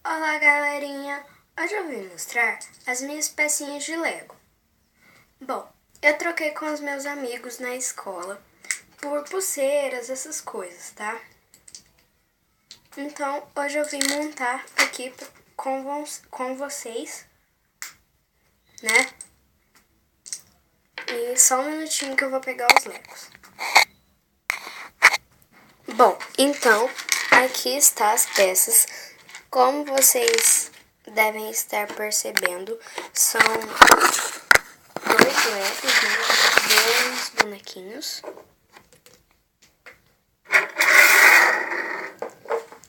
Olá, galerinha! Hoje eu vim mostrar as minhas pecinhas de Lego. Bom, eu troquei com os meus amigos na escola por pulseiras, essas coisas, tá? Então, hoje eu vim montar aqui com vocês, né? E só um minutinho que eu vou pegar os Legos. Bom, então, aqui está as peças. Como vocês devem estar percebendo, são dois Legos, né? Dois bonequinhos,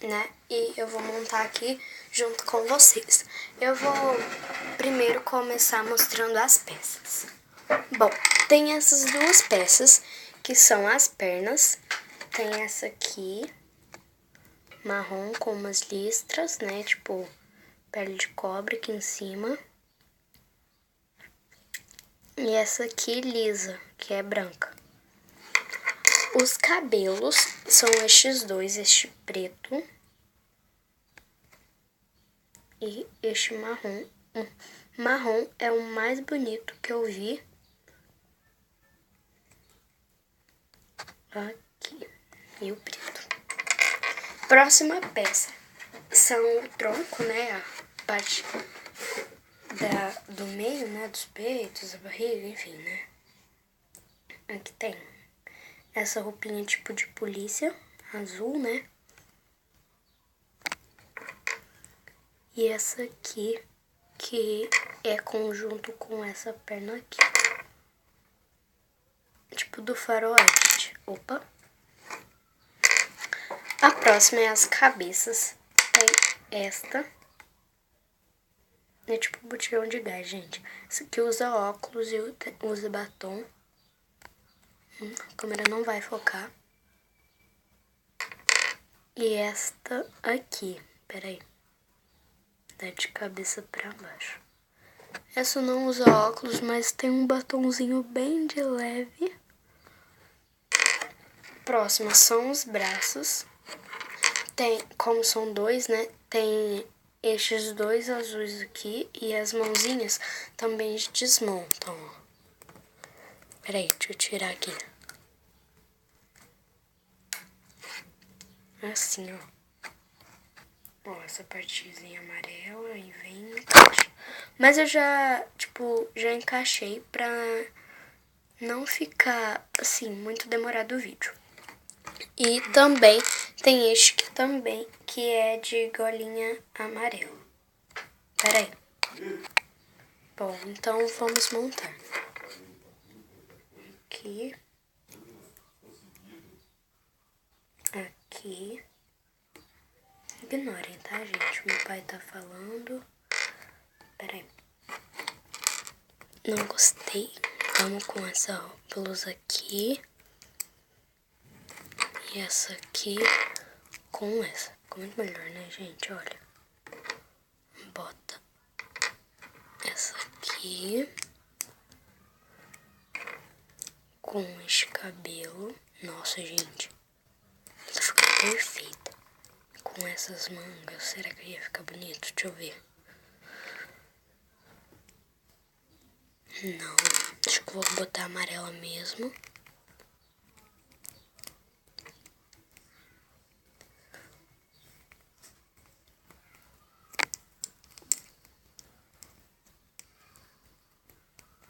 né? E eu vou montar aqui junto com vocês. Eu vou primeiro começar mostrando as peças. Bom, tem essas duas peças, que são as pernas. Tem essa aqui, marrom com umas listras, né? Tipo, pele de cobre aqui em cima. E essa aqui lisa, que é branca. Os cabelos são estes dois, este preto e este marrom. O marrom é o mais bonito que eu vi. Aqui. E o preto. Próxima peça são o tronco, né? A parte do meio, né? Dos peitos, da barriga, enfim, né? Aqui tem essa roupinha tipo de polícia, azul, né? E essa aqui, que é conjunto com essa perna aqui. Tipo do faroeste. Opa! A próxima é as cabeças. Tem esta. É tipo botijão de gás, gente. Essa aqui usa óculos e usa batom. A câmera não vai focar. E esta aqui. Peraí. Dá de cabeça pra baixo. Essa não usa óculos, mas tem um batonzinho bem de leve. Próxima são os braços. Tem, como são dois, né? Tem estes dois azuis aqui e as mãozinhas também desmontam. Peraí, deixa eu tirar aqui. Assim, ó. Ó, essa partezinha amarela e vem e encaixa. Mas eu já, já encaixei pra não ficar, assim, muito demorado o vídeo. E também tem este que é de golinha amarelo. Peraí. Bom, então vamos montar. Aqui. Aqui. Ignorem, tá, gente? Meu pai tá falando. Peraí. Não gostei. Vamos com essa blusa aqui. E essa aqui com essa. Ficou muito melhor, né, gente? Olha. Bota essa aqui. Com este cabelo. Nossa, gente. Ela ficou perfeita. Com essas mangas. Será que ia ficar bonito? Deixa eu ver. Não. Acho que eu vou botar amarela mesmo.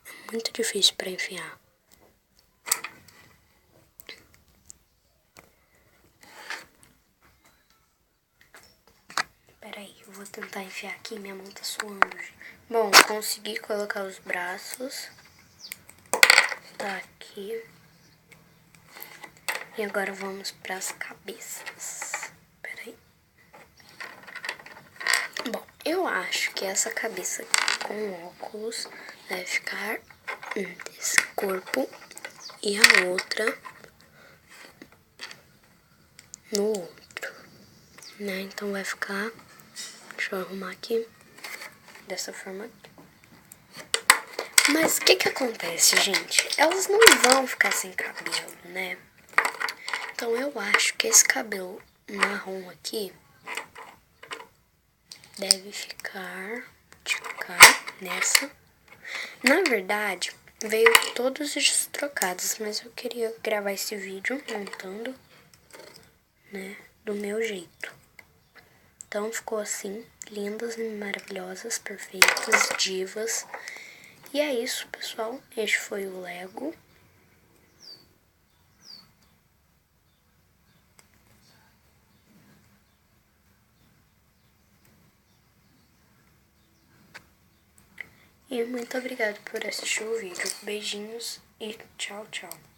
É muito difícil para enfiar. Peraí, eu vou tentar enfiar aqui, minha mão tá suando. Bom, consegui colocar os braços. Tá aqui. E agora vamos para as cabeças. Peraí. Bom, eu acho que essa cabeça aqui com óculos deve ficar desse corpo. E a outra no outro, né? Então vai ficar... Deixa eu arrumar aqui. Dessa forma aqui. Mas o que acontece, gente? Elas não vão ficar sem cabelo, né? Então eu acho que esse cabelo marrom aqui deve ficar de cá, nessa. Na verdade, veio todos os trocados, mas eu queria gravar esse vídeo montando, né, do meu jeito. Então ficou assim, lindas e maravilhosas, perfeitas, divas. E é isso, pessoal. Este foi o Lego. E muito obrigado por assistir o vídeo. Beijinhos e tchau, tchau.